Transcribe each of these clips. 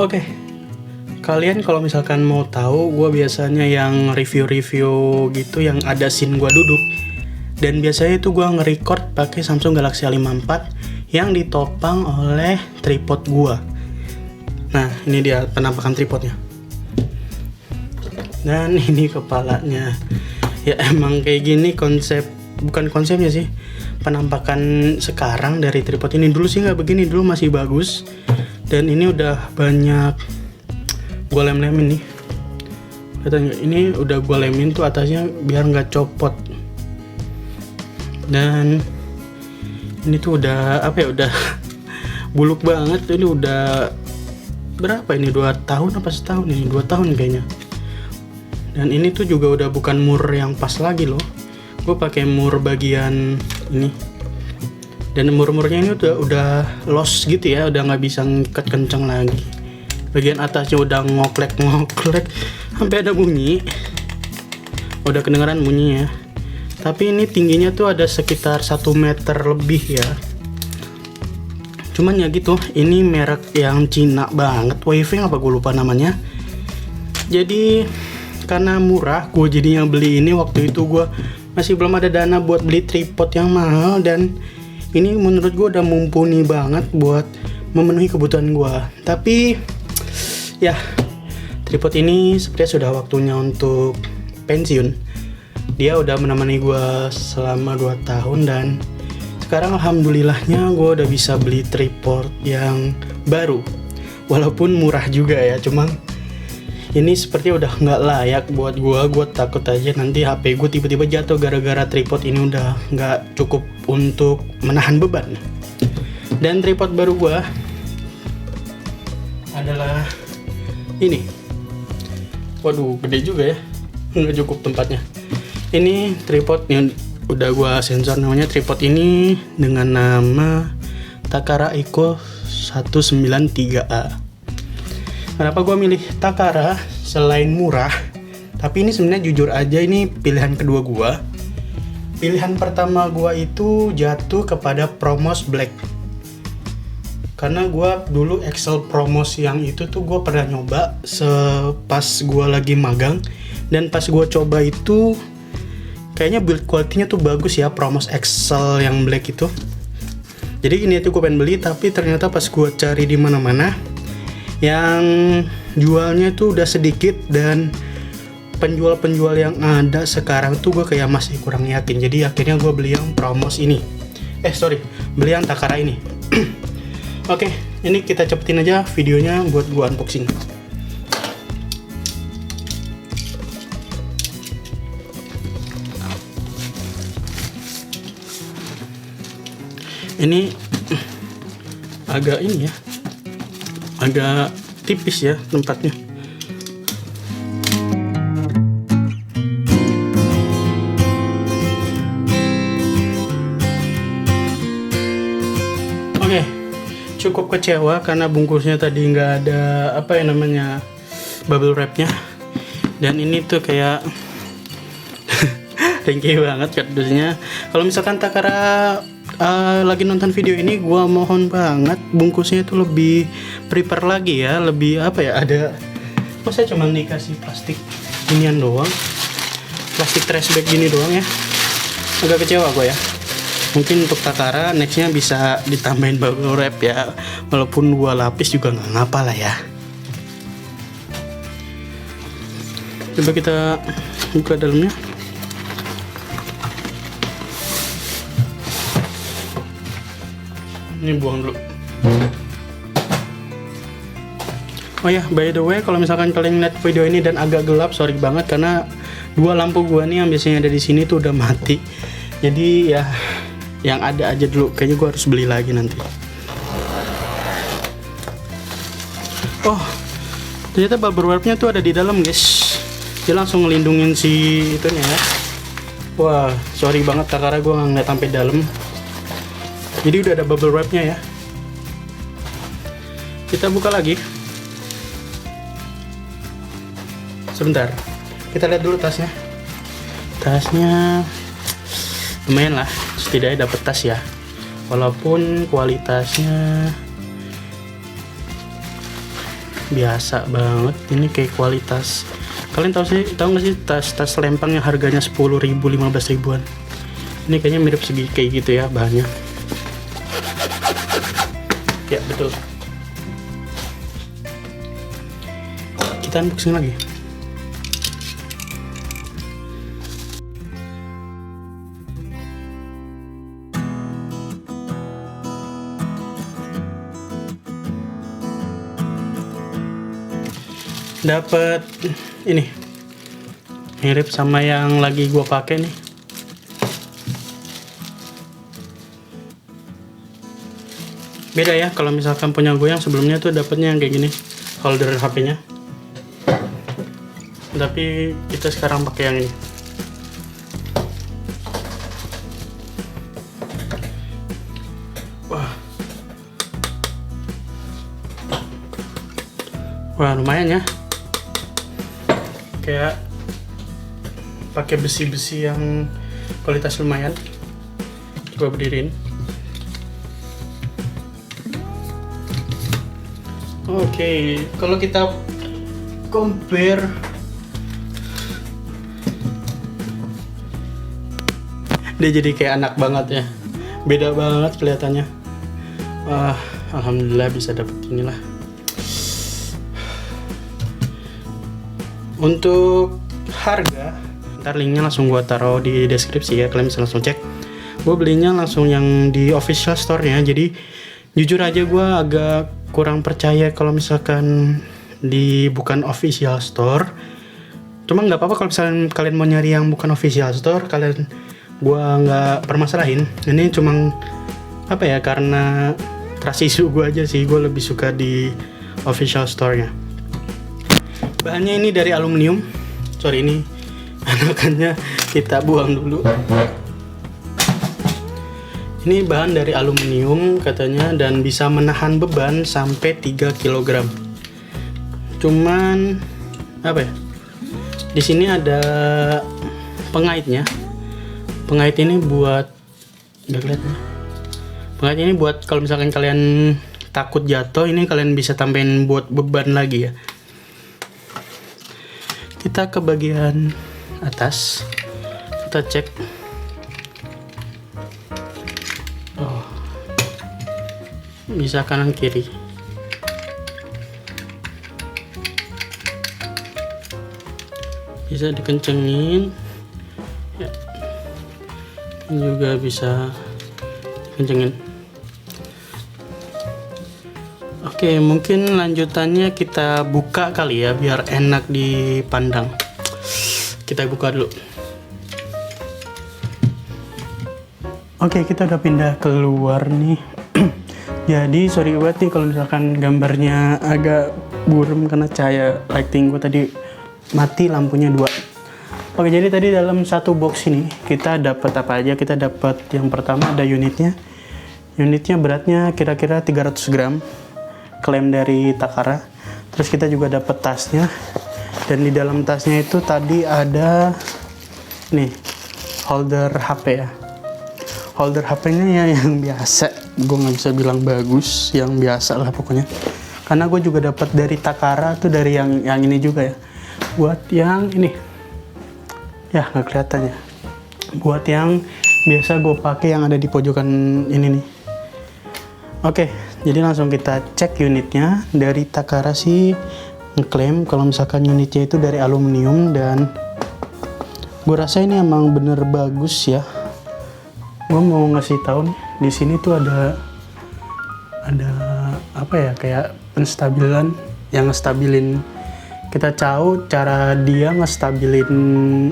Oke, kalian kalau misalkan mau tahu, gue biasanya yang review-review gitu yang ada scene gue duduk. Dan biasanya itu gue nge-record pakai Samsung Galaxy A54 yang ditopang oleh tripod gue. Nah, ini dia penampakan tripodnya. Dan ini kepalanya. Ya emang kayak gini bukan konsepnya sih. Penampakan sekarang dari tripod ini. Dulu sih nggak begini, dulu masih bagus. Dan ini udah banyak gue lem-lemin nih. Katanya ini udah gue lemin tuh atasnya biar nggak copot. Dan ini tuh udah udah buluk banget. Ini udah berapa ini, 2 tahun apa setahun ini? 2 tahun kayaknya. Dan ini tuh juga udah bukan mur yang pas lagi loh. Gue pakai mur bagian ini. Dan mur-murnya ini udah lost gitu ya, udah nggak bisa ngikat kenceng lagi. Bagian atasnya udah ngoklek sampai ada bunyi. Udah kedengeran bunyinya. Tapi ini tingginya tuh ada sekitar 1 meter lebih ya. Cuman ya gitu, ini merek yang Cina banget, Waving apa gue lupa namanya. Jadi karena murah, gue jadinya beli ini. Waktu itu gue masih belum ada dana buat beli tripod yang mahal, dan ini menurut gue udah mumpuni banget buat memenuhi kebutuhan gue. Tapi ya, tripod ini sepertinya sudah waktunya untuk pensiun. Dia udah menemani gue selama 2 tahun, dan sekarang alhamdulillahnya gue udah bisa beli tripod yang baru. Walaupun murah juga ya, cuma ini sepertinya udah nggak layak buat gue takut aja nanti HP gue tiba-tiba jatuh gara-gara tripod ini udah nggak cukup untuk menahan beban. Dan tripod baru gue adalah ini. Waduh, gede juga ya, nggak cukup tempatnya. Ini tripod yang udah gue sensor, namanya tripod ini dengan nama Takara Eco 193A. Kenapa gue milih Takara selain murah? Tapi ini sebenarnya jujur aja ini pilihan kedua gue. Pilihan pertama gue itu jatuh kepada Promos Black. Karena gue dulu Excel Promos yang itu tuh gue pernah nyoba pas gue lagi magang. Dan pas gue coba itu kayaknya build quality-nya tuh bagus ya, Promos Excel yang black itu. Jadi ini tuh gue pengen beli, tapi ternyata pas gue cari di mana-mana yang jualnya tuh udah sedikit, dan penjual-penjual yang ada sekarang tuh gue kayak masih kurang yakin. Jadi akhirnya gue beli yang Promos ini. Beli yang Takara ini. Oke, ini kita cepetin aja videonya buat gue unboxing. Ini agak ini ya, agak tipis ya tempatnya. Oke, cukup kecewa karena bungkusnya tadi nggak ada bubble wrapnya. Dan ini tuh kayak ringkih banget kardusnya. Kalau misalkan Takara lagi nonton video ini, gua mohon banget bungkusnya itu lebih prepare lagi ya, lebih ada, masa cuma dikasih plastik inian doang, plastik trash bag gini doang ya. Agak kecewa gua ya. Mungkin untuk Takara nextnya bisa ditambahin bubble wrap ya, walaupun 2 lapis juga nggak ngapa lah ya. Coba kita buka dalamnya. Ini buang dulu. Oh ya, by the way, kalau misalkan kalian lihat video ini dan agak gelap, sorry banget karena 2 lampu gua nih yang biasanya ada di sini tuh udah mati. Jadi ya yang ada aja dulu. Kayaknya gua harus beli lagi nanti. Oh, ternyata bubble wrapnya tuh ada di dalam, guys. Dia langsung ngelindungin si itunya ya. Wah, sorry banget Takara, gua nggak ngeliat sampai dalam. Jadi udah ada bubble wrapnya ya. Kita buka lagi. Sebentar, kita lihat dulu tasnya. Tasnya lumayan lah, setidaknya dapet tas ya. Walaupun kualitasnya biasa banget. Ini kayak kualitas, kalian tahu nggak sih tas lempang yang harganya 10.000 15 ribuan. Ini kayaknya mirip segi kayak gitu ya bahannya. Ya betul. Kita unboxing lagi. Dapat ini mirip sama yang lagi gua pakai nih. Beda ya kalau misalkan punya gue yang sebelumnya tuh dapatnya yang kayak gini, holder HP-nya. Tapi kita sekarang pakai yang ini. Wah, lumayan ya. Kayak pakai besi-besi yang kualitas lumayan. Gua berdiriin. Oke, kalau kita compare dia jadi kayak anak banget ya. Beda banget kelihatannya. Alhamdulillah bisa dapet inilah. Untuk harga, ntar linknya langsung gua taruh di deskripsi ya, kalian bisa langsung cek. Gue belinya langsung yang di official store-nya. Jadi jujur aja gue agak kurang percaya kalau misalkan di bukan official store. Cuma nggak apa-apa kalau misalkan kalian mau nyari yang bukan official store, kalian gue nggak permasalahin. Ini cuma apa ya, karena trust issue gue aja sih, gue lebih suka di official store-nya. Bahannya ini dari aluminium. Sorry, ini anakannya kita buang dulu. Ini bahan dari aluminium katanya dan bisa menahan beban sampai 3 kg. Cuman apa ya? Di sini ada pengaitnya. Pengait ini buat nggak kelihatan. Pengait ini buat kalau misalkan kalian takut jatuh, ini kalian bisa tambahin buat beban lagi ya. Kita ke bagian atas, kita cek. Oh, bisa kanan kiri. Bisa dikencengin. Ya. Ini juga bisa dikencengin. Oke, mungkin lanjutannya kita buka kali ya, biar enak dipandang. Kita buka dulu. Oke, kita udah pindah keluar nih. Jadi sorry banget nih kalau misalkan gambarnya agak buram karena cahaya lighting gue tadi mati lampunya 2. Oke, jadi tadi dalam satu box ini kita dapat apa aja? Kita dapat yang pertama ada unitnya. Unitnya beratnya kira-kira 300 gram. Klaim dari Takara. Terus kita juga dapat tasnya, dan di dalam tasnya itu tadi ada nih holder HP ya. Holder HP-nya ya yang biasa, gue nggak bisa bilang bagus, yang biasa lah pokoknya. Karena gue juga dapat dari Takara tuh, dari yang ini juga ya. Buat yang ini, ya nggak kelihatan ya. Buat yang biasa gue pakai yang ada di pojokan ini nih. Oke, jadi langsung kita cek unitnya. Dari Takara sih ngeklaim kalau misalkan unitnya itu dari aluminium, dan gue rasa ini emang bener bagus ya. Gue mau ngasih tahu nih, di sini tuh ada apa ya, kayak penstabilan yang ngestabilin. Kita tahu cara dia ngestabilin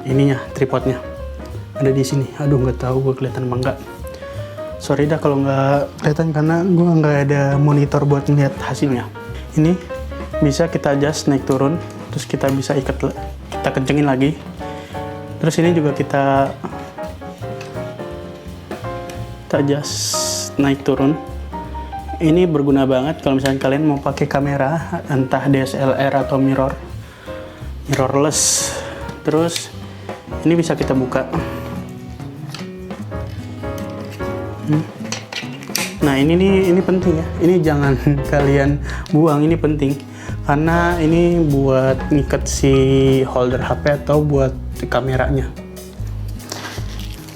ininya, tripodnya. Ada di sini. Aduh, nggak tahu gue kelihatan apa enggak. Sorry dah kalau nggak kelihatan karena gue nggak ada monitor buat ngeliat hasilnya. Ini bisa kita adjust naik turun, terus kita bisa ikat, kita kencengin lagi. Terus ini juga kita adjust naik turun. Ini berguna banget kalau misalnya kalian mau pakai kamera, entah DSLR atau mirrorless. Terus ini bisa kita buka. Nah ini penting ya, ini jangan kalian buang, ini penting karena ini buat ngikat si holder HP atau buat kameranya.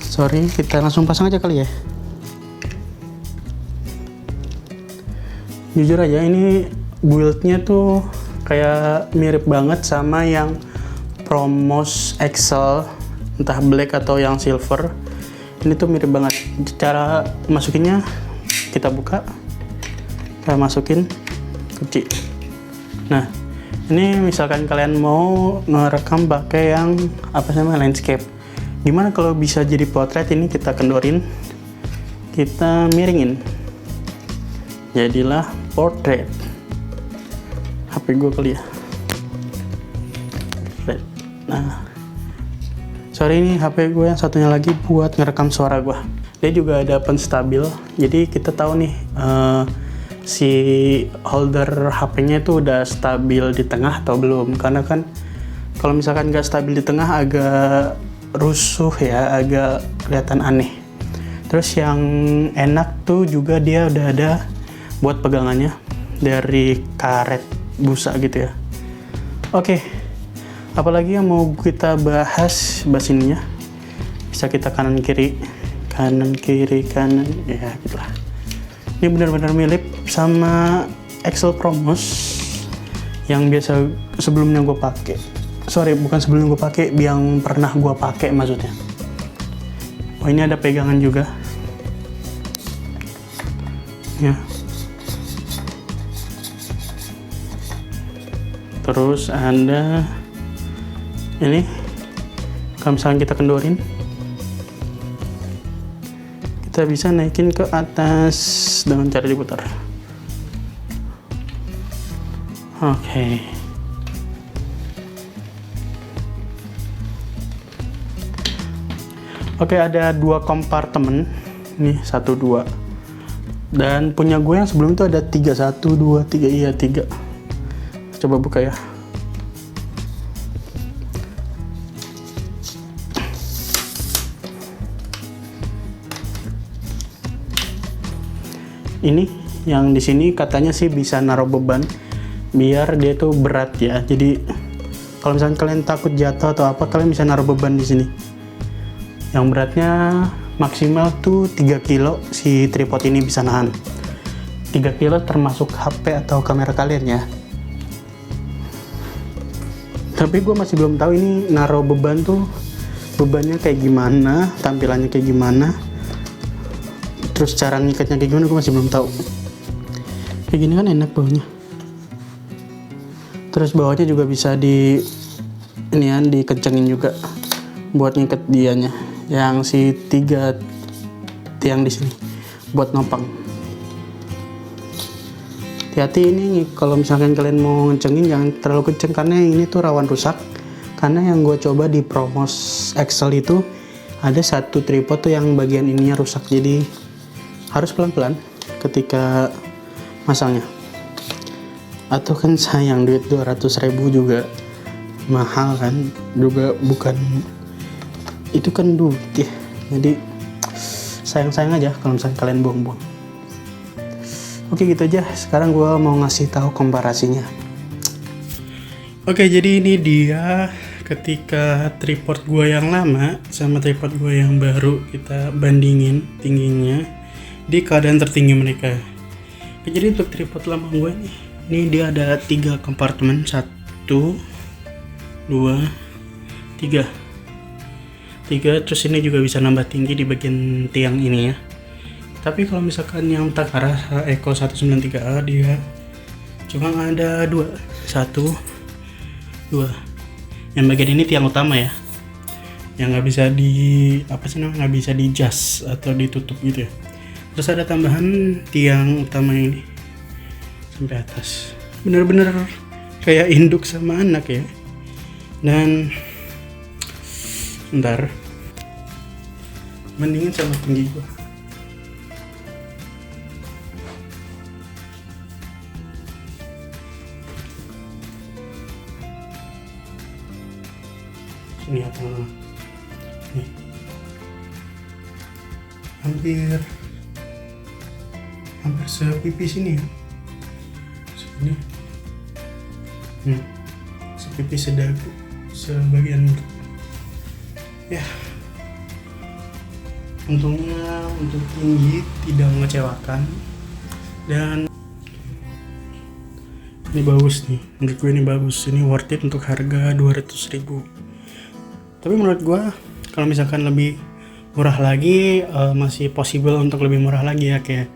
Sorry, kita langsung pasang aja kali ya. Jujur aja ini build-nya tuh kayak mirip banget sama yang Promos Excel, entah black atau yang silver. Ini tuh mirip banget. Cara masukinnya, kita buka, kita masukin, kunci. Nah, ini misalkan kalian mau ngerekam pakai yang apa namanya, landscape. Gimana kalau bisa jadi potret? Ini kita kendorin, kita miringin, jadilah portrait. HP gue kali ya. Nah, sorry, ini HP gue yang satunya lagi buat ngerekam suara gue. Dia juga ada penstabil, jadi kita tahu nih si holder HP-nya itu udah stabil di tengah atau belum. Karena kan kalau misalkan nggak stabil di tengah agak rusuh ya, agak kelihatan aneh. Terus yang enak tuh juga dia udah ada buat pegangannya dari karet busa gitu ya. Oke, apalagi yang mau kita bahas ininya. Bisa kita kanan kiri ya gitulah. Ini benar-benar mirip sama Excel Promos yang biasa sebelumnya gue pakai. Sorry, bukan sebelumnya gue pakai, yang pernah gue pakai maksudnya. Oh, ini ada pegangan juga ya. Terus ada ini, kalau misalnya kita kendorin, kita bisa naikin ke atas dengan cara diputar. Oke. Oke, ada 2 kompartemen. Nih, 1, 2. Dan punya gue yang sebelum itu ada 3, 1, 2, 3, iya 3. Coba buka ya. Ini yang di sini katanya sih bisa naruh beban biar dia tuh berat ya. Jadi kalau misalnya kalian takut jatuh atau apa, kalian bisa naruh beban di sini. Yang beratnya maksimal tuh 3 kilo si tripod ini bisa nahan. 3 kilo termasuk HP atau kamera kalian ya. Tapi gue masih belum tahu ini naruh beban tuh bebannya kayak gimana, tampilannya kayak gimana, terus cara ngikatnya kayak gimana, gue masih belum tahu. Kayak gini kan enak bawahnya. Terus bawahnya juga bisa dikencengin juga buat ngikat dianya. Yang si 3 tiang di sini buat nopang. Hati-hati ini kalau misalkan kalian mau ngencengin jangan terlalu kenceng karena ini tuh rawan rusak. Karena yang gue coba di Promos Excel itu ada satu tripod tuh yang bagian ininya rusak, jadi harus pelan-pelan ketika masangnya. Atau kan sayang, duit 200.000 juga mahal kan, juga bukan itu kan duit ya, jadi sayang-sayang aja kalau misalkan kalian buang-buang. Oke, gitu aja. Sekarang gue mau ngasih tahu komparasinya. Oke, jadi ini dia ketika tripod gue yang lama sama tripod gue yang baru, kita bandingin tingginya di keadaan tertinggi mereka. Oke, jadi untuk tripod lama gue ini dia ada 3 kompartemen, 1, 2, 3. Terus ini juga bisa nambah tinggi di bagian tiang ini ya. Tapi kalau misalkan yang Takara Eco 193A dia cuma ada 2, 1, 2. Yang bagian ini tiang utama ya, yang nggak bisa nggak bisa di adjust atau ditutup gitu ya. Terus ada tambahan tiang utama ini sampai atas, bener-bener kayak induk sama anak ya. Dan bentar, mendingan sama tinggi gua. Ini apa? Nih. Hampir sepipis ini ya. Sini. sepipi sedagu sebagian ya. Untungnya untuk tinggi tidak mengecewakan, dan ini bagus nih, menurut gue ini bagus, ini worth it untuk harga 200.000. Tapi menurut gue kalau misalkan lebih murah lagi, masih possible untuk lebih murah lagi ya, kayak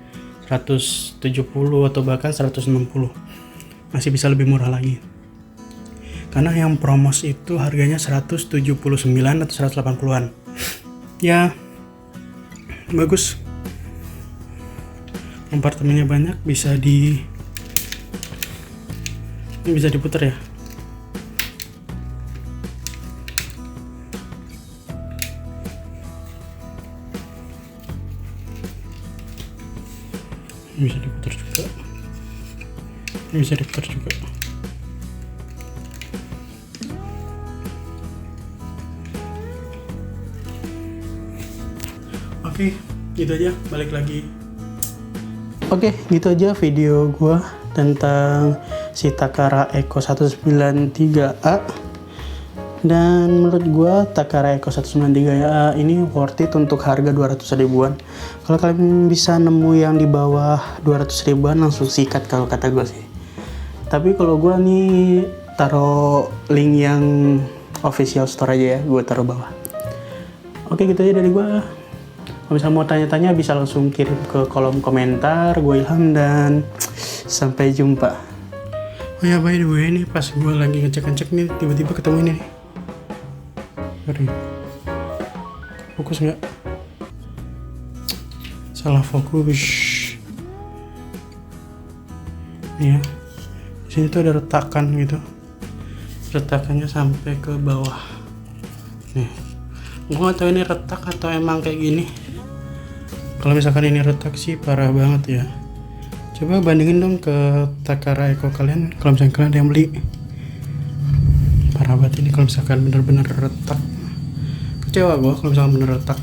170 atau bahkan 160 masih bisa lebih murah lagi, karena yang promos itu harganya 179 atau 180-an ya. Bagus, kompartemennya banyak, bisa ini bisa diputar ya. Ini bisa diputar juga, ini bisa diputar juga. Oke, gitu aja, balik lagi. Oke, gitu aja video gua tentang si Takara Eco 193A. Dan menurut gua Takara Eco 193A ini worth it untuk harga 200 ribuan. Kalau kalian bisa nemu yang di bawah 200 ribuan langsung sikat kalau kata gua sih. Tapi kalau gua nih taruh link yang official store aja ya, gua taruh bawah. Oke, gitu aja dari gua. Kalau misalnya mau tanya-tanya bisa langsung kirim ke kolom komentar. Gue Ilham dan sampai jumpa. Oh ya, by the way, nih pas gue lagi ngecek-ngecek nih, tiba-tiba ketemu ini nih. Sorry, fokus nggak? Salah fokus. Nih ya, di sini tuh ada retakan gitu. Retakannya sampai ke bawah. Nih, gue nggak tahu ini retak atau emang kayak gini. Kalau misalkan ini retak sih parah banget ya. Coba bandingin dong ke Takara Eco kalian, kalau misalkan kalian ada yang beli. Parah banget ini kalau misalkan bener-bener retak. Kecewa gue kalau misalkan bener retak.